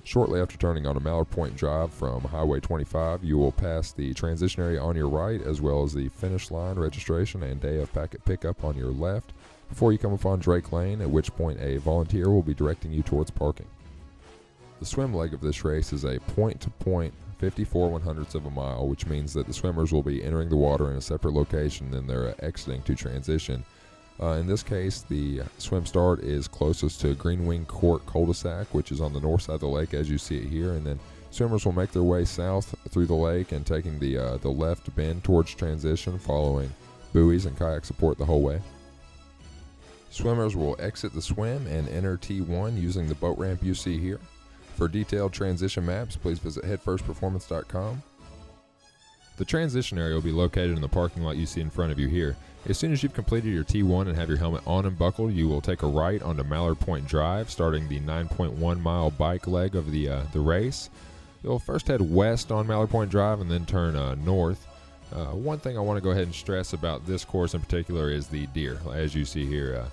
Shortly after turning onto Mallard Point Drive from Highway 25, you will pass the transition area on your right, as well as the finish line registration and day of packet pickup on your left, before you come upon Drake Lane, at which point a volunteer will be directing you towards parking. The swim leg of this race is a point-to-point 54/100ths of a mile, which means that the swimmers will be entering the water in a separate location than they're exiting to transition. In this case, the swim start is closest to Green Wing Court cul-de-sac, which is on the north side of the lake as you see it here, and then swimmers will make their way south through the lake and taking the left bend towards transition, following buoys and kayak support the whole way. Swimmers will exit the swim and enter T1 using the boat ramp you see here. For detailed transition maps, please visit headfirstperformance.com. The transition area will be located in the parking lot you see in front of you here. As soon as you've completed your T1 and have your helmet on and buckled, you will take a right onto Mallard Point Drive, starting the 9.1 mile bike leg of the race. You'll first head west on Mallard Point Drive and then turn north. One thing I want to go ahead and stress about this course in particular is the deer. As you see here,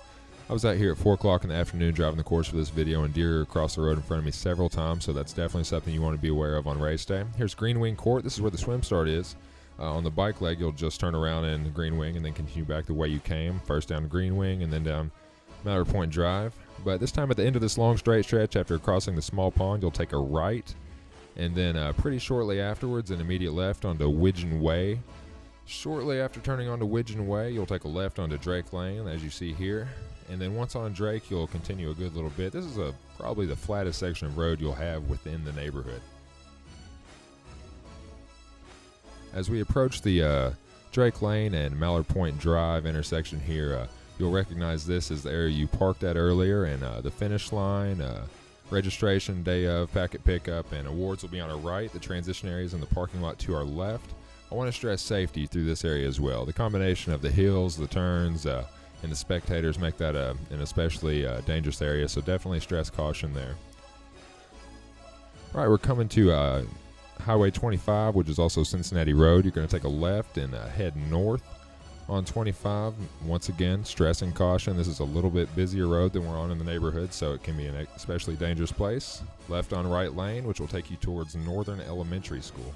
I was out here at 4 o'clock in the afternoon driving the course for this video, and deer crossed the road in front of me several times, so that's definitely something you want to be aware of on race day. Here's Green Wing Court. This is where the swim start is. On the bike leg, you'll just turn around in Green Wing and then continue back the way you came, first down Green Wing and then down Mallard Point Drive. But this time at the end of this long straight stretch, after crossing the small pond, you'll take a right, and then pretty shortly afterwards, an immediate left onto Widgeon Way. Shortly after turning onto Widgeon Way, you'll take a left onto Drake Lane, as you see here. And then once on Drake, you'll continue a good little bit. This is probably the flattest section of road you'll have within the neighborhood. As we approach the Drake Lane and Mallard Point Drive intersection here, you'll recognize this as the area you parked at earlier, and the finish line, registration, day of, packet pickup, and awards will be on our right. The transition area is in the parking lot to our left. I want to stress safety through this area as well. The combination of the hills, the turns, and the spectators make that an especially dangerous area, so definitely stress caution there. All right, we're coming to Highway 25, which is also Cincinnati Road. You're going to take a left and head north on 25. Once again, stressing caution. This is a little bit busier road than we're on in the neighborhood, so it can be an especially dangerous place. Left on right lane, which will take you towards Northern Elementary School.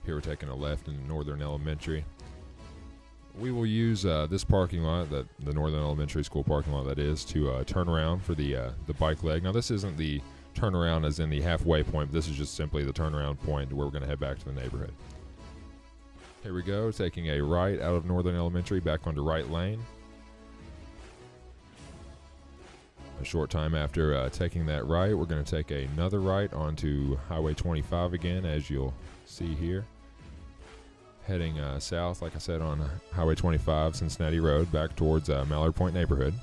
Here we're taking a left in Northern Elementary. We will use this parking lot, the Northern Elementary School parking lot that is, to turn around for the bike leg. Now this isn't the turnaround as in the halfway point, but this is just simply the turnaround point where we're going to head back to the neighborhood. Here we go, taking a right out of Northern Elementary back onto right lane. A short time after taking that right, we're going to take another right onto Highway 25 again, as you'll see here. Heading south, like I said, on Highway 25, Cincinnati Road, back towards Mallard Point neighborhood.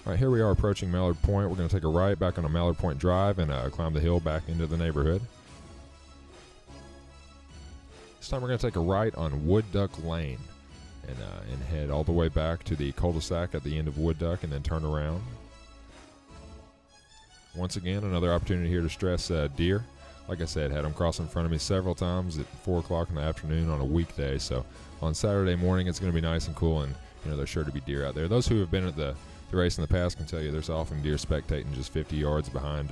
All right, here we are approaching Mallard Point. We're going to take a right back on a Mallard Point Drive and climb the hill back into the neighborhood. This time we're going to take a right on Wood Duck Lane and head all the way back to the cul-de-sac at the end of Wood Duck and then turn around. Once again, another opportunity here to stress deer. Like I said, had them cross in front of me several times at 4 o'clock in the afternoon on a weekday. So on Saturday morning, it's going to be nice and cool, and there's sure to be deer out there. Those who have been at the race in the past can tell you there's often deer spectating just 50 yards behind,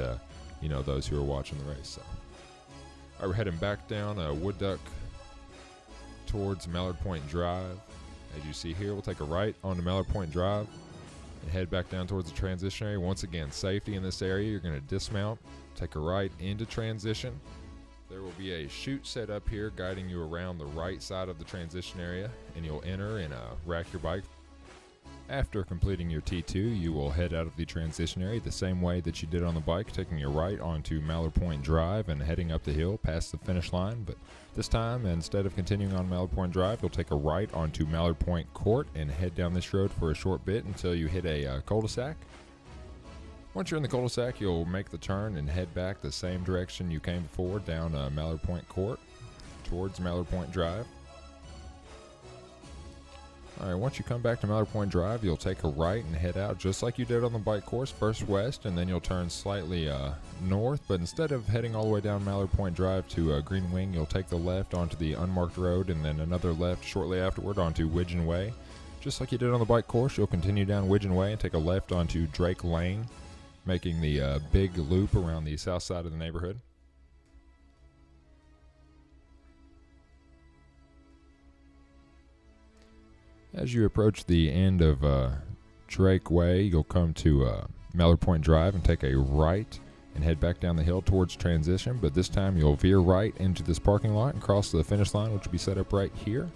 those who are watching the race. So, all right, we're heading back down Wood Duck towards Mallard Point Drive. As you see here, we'll take a right onto Mallard Point Drive and head back down towards the transition area. Once again, safety in this area. You're going to dismount, take a right into transition. There will be a chute set up here guiding you around the right side of the transition area, and you'll enter and rack your bike. After completing your T2, you will head out of the transition area the same way that you did on the bike, taking a right onto Mallard Point Drive and heading up the hill past the finish line. But this time, instead of continuing on Mallard Point Drive, you'll take a right onto Mallard Point Court and head down this road for a short bit until you hit a cul-de-sac. Once you're in the cul-de-sac, you'll make the turn and head back the same direction you came before, down Mallard Point Court towards Mallard Point Drive. Alright, once you come back to Mallard Point Drive, you'll take a right and head out just like you did on the bike course, first west, and then you'll turn slightly north. But instead of heading all the way down Mallard Point Drive to Green Wing, you'll take the left onto the unmarked road and then another left shortly afterward onto Widgeon Way. Just like you did on the bike course, you'll continue down Widgeon Way and take a left onto Drake Lane, making the big loop around the south side of the neighborhood. As you approach the end of Drake Way, you'll come to Mallard Point Drive and take a right and head back down the hill towards Transition, but this time you'll veer right into this parking lot and cross the finish line, which will be set up right here.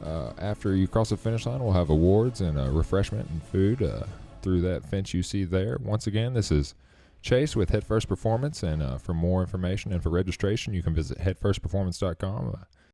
After you cross the finish line, we'll have awards and refreshment and food through that fence you see there. Once again, this is Chase with Headfirst Performance, and for more information and for registration, you can visit headfirstperformance.com.